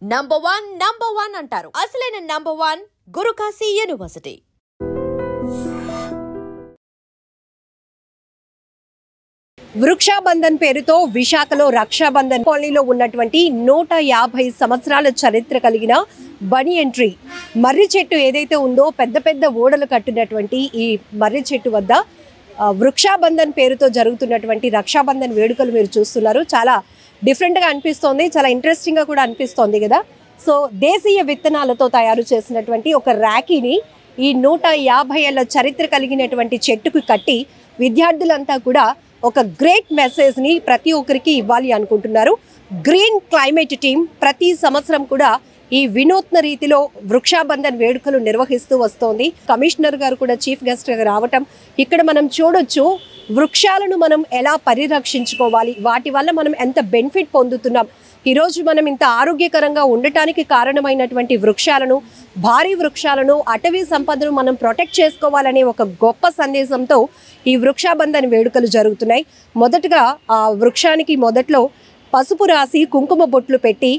Number one అంటారు. అసలైన number one Guru Kashi university. Vrikshabandhan పేరుతో విశాఖలో రక్షాబంధన్ కాలనీలో ఉన్నటువంటి 150 సంవత్సరాల చరిత్ర కలిగిన బనియన్ ట్రీ మర్రి చెట్టు ఏదైతే ఉందో పెద్ద పెద్ద ఓడలు కట్టినటువంటి ఈ మర్రి చెట్టు వద్ద వృక్షాబంధన్ పేరుతో జరుగుతున్నటువంటి రక్షాబంధన్ వేడుకలు మీరు చూస్తున్నారు. చాలా డిఫరెంట్గా అనిపిస్తోంది, చాలా ఇంట్రెస్టింగ్గా కూడా అనిపిస్తోంది కదా. సో దేశీయ విత్తనాలతో తయారు చేసినటువంటి ఒక రాఖీని ఈ 150 ఏళ్ల చరిత్ర కలిగినటువంటి చెట్టుకు కట్టి విద్యార్థులంతా కూడా ఒక గ్రేట్ మెసేజ్ని ప్రతి ఒక్కరికి ఇవ్వాలి అనుకుంటున్నారు. గ్రీన్ క్లైమేట్ టీం ప్రతి సంవత్సరం కూడా ఈ వినూత్న రీతిలో వృక్షాబంధన్ వేడుకలు నిర్వహిస్తూ వస్తోంది. కమిషనర్ గారు కూడా చీఫ్ గెస్ట్గా రావటం ఇక్కడ మనం చూడొచ్చు. వృక్షాలను మనం ఎలా పరిరక్షించుకోవాలి, వాటి వల్ల మనం ఎంత బెనిఫిట్ పొందుతున్నాం, ఈరోజు మనం ఇంత ఆరోగ్యకరంగా ఉండటానికి కారణమైనటువంటి వృక్షాలను, భారీ వృక్షాలను, అటవీ సంపదను మనం ప్రొటెక్ట్ చేసుకోవాలనే ఒక గొప్ప సందేశంతో ఈ వృక్షాబంధన్ వేడుకలు జరుగుతున్నాయి. మొదటగా ఆ వృక్షానికి మొదట్లో పసుపు రాసి కుంకుమ బొట్లు పెట్టి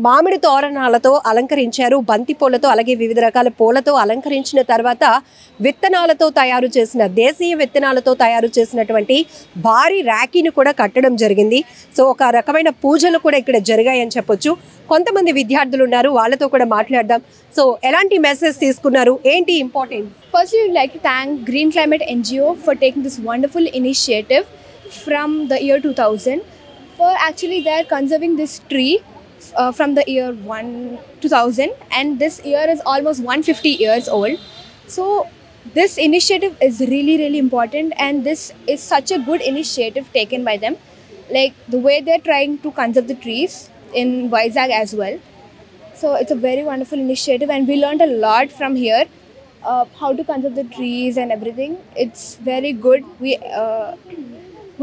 మామిడి తోరణాలతో అలంకరించారు, బంతి పూలతో, అలాగే వివిధ రకాల పూలతో అలంకరించిన తర్వాత విత్తనాలతో తయారు చేసిన దేశీయ విత్తనాలతో తయారు చేసినటువంటి భారీ రాఖీని కూడా కట్టడం జరిగింది. సో ఒక రకమైన పూజలు కూడా ఇక్కడ జరిగాయని చెప్పొచ్చు. కొంతమంది విద్యార్థులు ఉన్నారు, వాళ్ళతో కూడా మాట్లాడదాం. సో ఎలాంటి మెసేజ్ తీసుకున్నారు, ఏంటి important? Firstly, we would like to thank Green Climate NGO for taking this wonderful initiative from the year 2000 for actually they are conserving this tree from the year 2000, and this year is almost 150 years old. So this initiative is really important, and this is such a good initiative taken by them, like the way they're trying to conserve the trees in Vizag as well. So it's a very wonderful initiative, and we learned a lot from here, how to conserve the trees and everything. It's very good.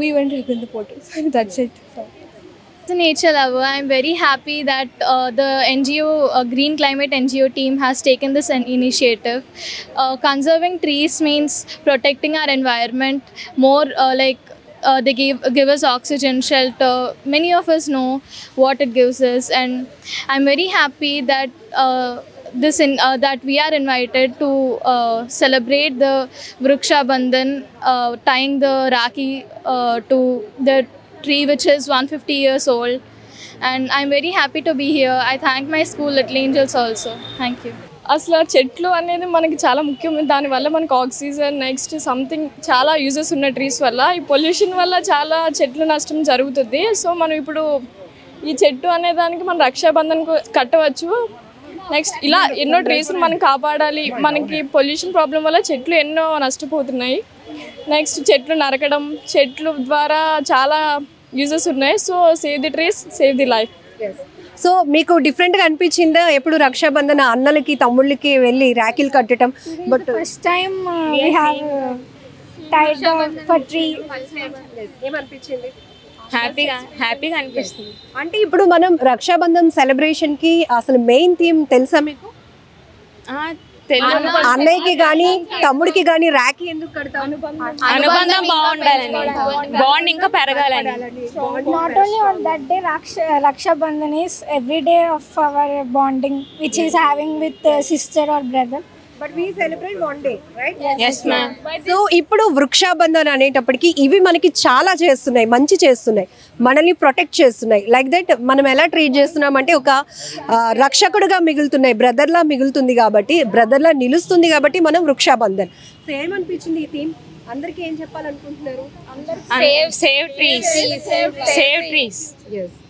We went to the photos. That's it. So. As a nature lover, I'm very happy that the NGO, Green Climate NGO team has taken this initiative. Conserving trees means protecting our environment more, they give us oxygen, shelter. Many of us know what it gives us, and I'm very happy that that we are invited to celebrate the Vrikshabandhan, tying the Rakhi to the tree which is 150 years old, and I'm very happy to be here. I thank my school Little Angels also. Thank you. అసలు చెట్లు అనేది మనకి చాలా ముఖ్యం. దానివల్ల మనకు oxygen, next something చాలా uses ఉన్న ట్రీస్ వల్ల. ఈ పొల్యూషన్ వల్ల చాలా చెట్లు నష్టం జరుగుతుంది. సో మనం ఇప్పుడు ఈ చెట్టు అనే దానికి మనం రక్షాబంధన్ కట్టవచ్చు. నెక్స్ట్ ఇలా ఎన్నో ట్రీస్ మనం కాపాడాలి. మనకి పొల్యూషన్ ప్రాబ్లం వల్ల చెట్లు ఎన్నో నష్టపోతున్నాయి. నెక్స్ట్ చెట్లు నరకడం, చెట్లు ద్వారా చాలా యూజెస్ ఉన్నాయి. So save the trees, save the life. So మీకు డిఫరెంట్గా అనిపించిందా ఎప్పుడు రక్షాబంధన అన్నలకి తమ్ముళ్ళకి వెళ్ళి రాఖీలు కట్టడం? But first time we have tied for tree. ఏమనిపించింది? హ్యాపీగా అనిపిస్తుంది. అంటే ఇప్పుడు మనం రక్షాబంధన్ సెలబ్రేషన్కి అసలు మెయిన్ థీమ్ తెలుసా మీకు? అన్నయ్యకి కానీ తమ్ముడికి కానీ రాఖీ ఎందుకు కడతాం? అనుబంధం బాగుండాలని, బాండ్ ఇంకా పెరగాలని. Not only on that day, Rakshabandhan is every day of our bonding which is having with sister or brother. But we celebrate one day, right? Yes ma'am. So ఇప్పుడు వృక్షాబంధన్ అనేటప్పటికి ఇవి మనకి చాలా చేస్తున్నాయి, మంచి చేస్తున్నాయి, మనల్ని ప్రొటెక్ట్ చేస్తున్నాయి. లైక్ దట్ మనం ఎలా ట్రీట్ చేస్తున్నాం అంటే ఒక రక్షకుడుగా మిగులుతున్నాయి, బ్రదర్లా మిగులుతుంది కాబట్టి, బ్రదర్లా నిలుస్తుంది కాబట్టి మనం వృక్షాబంధన్. సో ఏమనిపించింది ఈ థీమ్? అందరికీ ఏం చెప్పాలనుకుంటున్నారు? Save trees,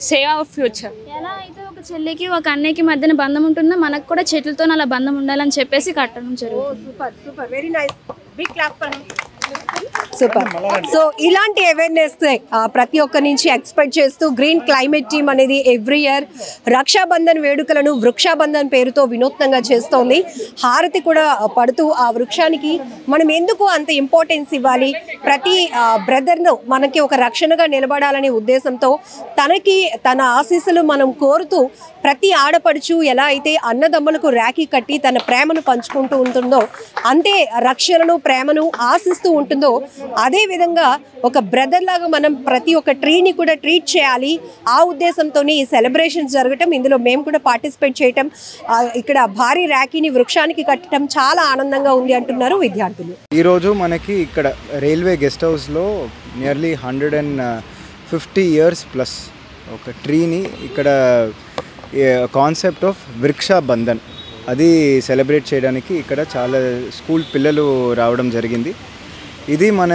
save our future. ఎలా అయితే ఒక చెల్లికి ఒక అన్నయ్యకి మధ్యన బంధం ఉంటుందో మనకు కూడా చెట్లతో అలా బంధం ఉండాలని చెప్పేసి కట్టడం జరుగుతుంది. Super, very nice. Big clap for him. Super. So ఇలాంటి అవేర్నెస్ ప్రతి ఒక్క నుంచి ఎక్స్పెక్ట్ చేస్తూ గ్రీన్ క్లైమేట్ టీమ్ అనేది ఎవ్రీ ఇయర్ రక్షాబంధన్ వేడుకలను వృక్షాబంధన్ పేరుతో వినూత్నంగా చేస్తోంది. హారతి కూడా పడుతూ ఆ వృక్షానికి మనం ఎందుకు అంత ఇంపార్టెన్స్ ఇవ్వాలి, ప్రతి బ్రదర్ను మనకి ఒక రక్షణగా నిలబడాలనే ఉద్దేశంతో తన ఆశీస్సులు మనం కోరుతూ ప్రతి ఆడపడుచు ఎలా అయితే అన్నదమ్ములకు రాఖీ కట్టి తన ప్రేమను పంచుకుంటూ ఉంటుందో, అంతే రక్షణను, ప్రేమను ఆశిస్తూ ఉంటుందో అదేవిధంగా ఒక బ్రదర్ లాగా మనం ప్రతి ఒక్క ట్రీని కూడా ట్రీట్ చేయాలి. ఆ ఉద్దేశంతోనే ఈ సెలబ్రేషన్స్ జరగటం, ఇందులో మేము కూడా పార్టిసిపేట్ చేయటం, ఇక్కడ భారీ ర్యాకీని వృక్షానికి కట్టడం చాలా ఆనందంగా ఉంది అంటున్నారు విద్యార్థులు. ఈరోజు మనకి ఇక్కడ రైల్వే గెస్ట్ హౌస్లో నియర్లీ 150 years ప్లస్ ఒక ట్రీని ఇక్కడ కాన్సెప్ట్ ఆఫ్ వృక్ష బంధన్ అది సెలబ్రేట్ చేయడానికి ఇక్కడ చాలా స్కూల్ పిల్లలు రావడం జరిగింది. ఇది మన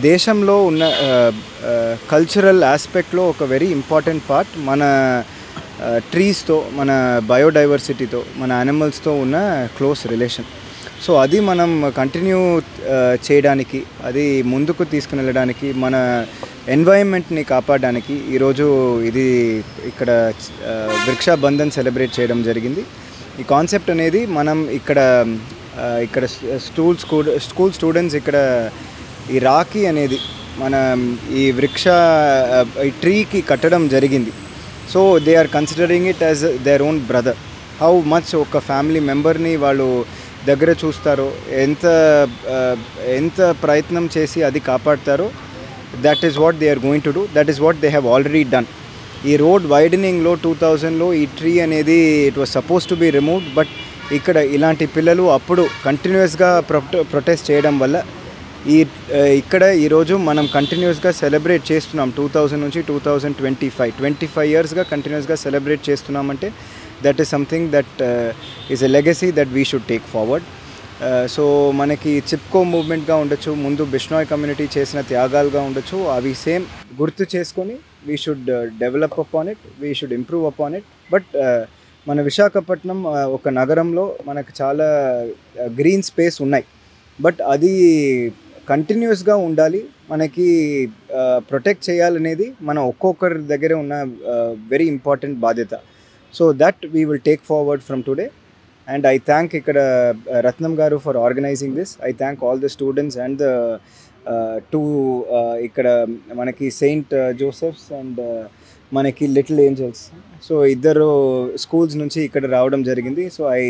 దేశంలో ఉన్న కల్చరల్ ఆస్పెక్ట్లో ఒక వెరీ ఇంపార్టెంట్ పార్ట్. మన ట్రీస్తో, మన బయోడైవర్సిటీతో, మన యానిమల్స్తో ఉన్న క్లోజ్ రిలేషన్. సో అది మనం కంటిన్యూ చేయడానికి, అది ముందుకు తీసుకుని వెళ్ళడానికి, మన ఎన్వైరన్మెంట్ని కాపాడడానికి ఈరోజు ఇది ఇక్కడ వృక్ష బంధన్ సెలబ్రేట్ చేయడం జరిగింది. ఈ కాన్సెప్ట్ అనేది మనం ఇక్కడ స్కూల్ స్టూడెంట్స్ ఇక్కడ ఈ రాఖీ అనేది మన ఈ ఈ ట్రీకి కట్టడం జరిగింది. So they are considering it as their own brother. How much ఒక ఫ్యామిలీ మెంబర్ని వాళ్ళు దగ్గర చూస్తారో, ఎంత ప్రయత్నం చేసి అది కాపాడతారో, that is what they are going to do. That is what they have already done. ఈ రోడ్ వైడనింగ్లో 2000లో ఈ ట్రీ అనేది it was suppose to be removed. But ఇక్కడ ఇలాంటి పిల్లలు అప్పుడు కంటిన్యూస్గా ప్రొటెస్ట్ చేయడం వల్ల ఇక్కడ ఈరోజు మనం కంటిన్యూస్గా సెలబ్రేట్ చేస్తున్నాం. 2000 నుంచి 2025 ఇయర్స్గా కంటిన్యూస్గా సెలబ్రేట్ చేస్తున్నామంటే that is something that is a legacy that we should take forward. So మనకి చిప్కో మూవ్మెంట్గా ఉండొచ్చు, ముందు బిష్నోయ్ కమ్యూనిటీ చేసిన త్యాగాలుగా ఉండొచ్చు, అవి సేమ్ గుర్తు చేసుకొని we should develop upon it, we should improve upon it. But మన విశాఖపట్నం ఒక నగరంలో మనకు చాలా గ్రీన్ స్పేస్ ఉన్నాయి. బట్ అది కంటిన్యూస్గా ఉండాలి, మనకి ప్రొటెక్ట్ చేయాలనేది మన ఒక్కొక్కరి దగ్గర ఉన్న వెరీ ఇంపార్టెంట్ బాధ్యత. So that we will take forward from today. And I thank ikkada Ratnam garu for organizing this. I thank all the students and the two ikkada manaki Saint Joseph's and manaki Little Angels. So iddaru schools nunchi ikkada raavadam jarigindi. So I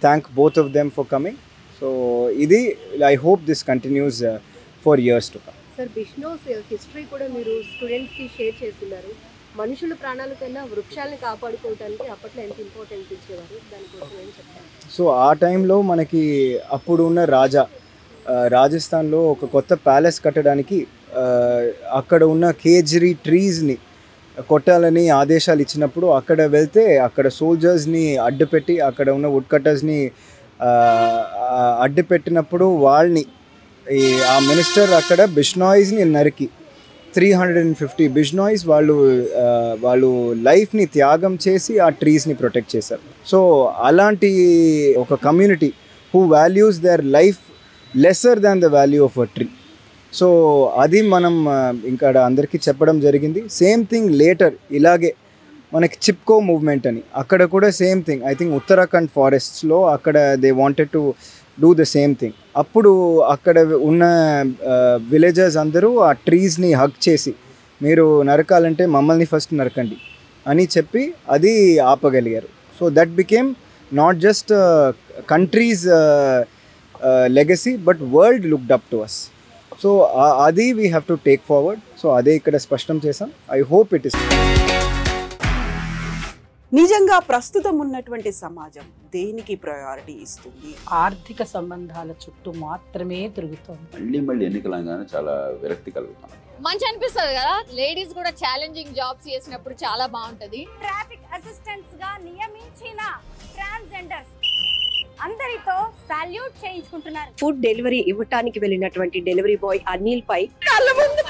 thank both of them for coming. So idi I hope this continues for years to come. Sir, Bishno's history kuda meeru students ki share chestunaru. మనుషుల ప్రాణాల కన్నా వృక్షాలను కాపాడుకోవడానికి అప్పట్లో ఎంత importance ఇచ్చేవారు, దానికోసం ఏం చెప్తారు? సో ఆ టైంలో మనకి అప్పుడు ఉన్న రాజస్థాన్లో ఒక కొత్త ప్యాలెస్ కట్టడానికి అక్కడ ఉన్న కేజ్రీ ట్రీస్ని కొట్టాలని ఆదేశాలు ఇచ్చినప్పుడు అక్కడ వెళ్తే అక్కడ సోల్జర్స్ని అడ్డుపెట్టి అక్కడ ఉన్న వుడ్ కట్టర్స్ని అడ్డుపెట్టినప్పుడు వాళ్ళని ఆ మినిస్టర్ అక్కడ బిష్నాయిస్ని నరికి 350 బిష్నాయిస్ వాళ్ళు లైఫ్ని త్యాగం చేసి ఆ ట్రీస్ని ప్రొటెక్ట్ చేశారు. సో అలాంటి ఒక community who values their life lesser than the value of a tree. So అది మనం ఇంకా అందరికీ చెప్పడం జరిగింది. సేమ్ థింగ్ లేటర్ ఇలాగే మనకి చిప్కో మూవ్మెంట్ అని అక్కడ కూడా same thing. I think Uttarakhand ఫారెస్ట్స్లో అక్కడ they wanted to do the same thing. అప్పుడు అక్కడ ఉన్న విలేజర్స్ అందరూ ఆ ట్రీస్ని హగ్ చేసి మీరు నరకాలంటే మమ్మల్ని ఫస్ట్ నరకండి అని చెప్పి అది ఆపగలిగారు. So that became not just countries legacy but world looked up to us. So అది we have to take forward. So అదే ఇక్కడ స్పష్టం చేసాం. I hope it is. నిజంగా ప్రస్తుతం ఉన్నటువంటి సమాజం దేనికి ప్రయారిటీ ఇస్తుంది? ఆర్థిక సంబంధాల చుట్టూ మాత్రమే తిరుగుతుంది. మళ్ళీ ఎన్నికలంగానే చాలా విరక్తి కలుగుతాం. మంచి అనిపిస్తుంది కదా, లేడీస్ కూడా ఛాలెంజింగ్ జాబ్స్ చేసినప్పుడు చాలా బాగుంటది. ట్రాఫిక్ అసిస్టెంట్స్ గా నియమించిన ట్రాన్స్జెండర్స్ అందరితో సాల్యూట్ చేయించుకుంటున్నారు. ఫుడ్ డెలివరీ ఇవ్వటానికి వెళ్ళినటువంటి డెలివరీ బాయ్ అనిల్ పై కళ్ళ ముందు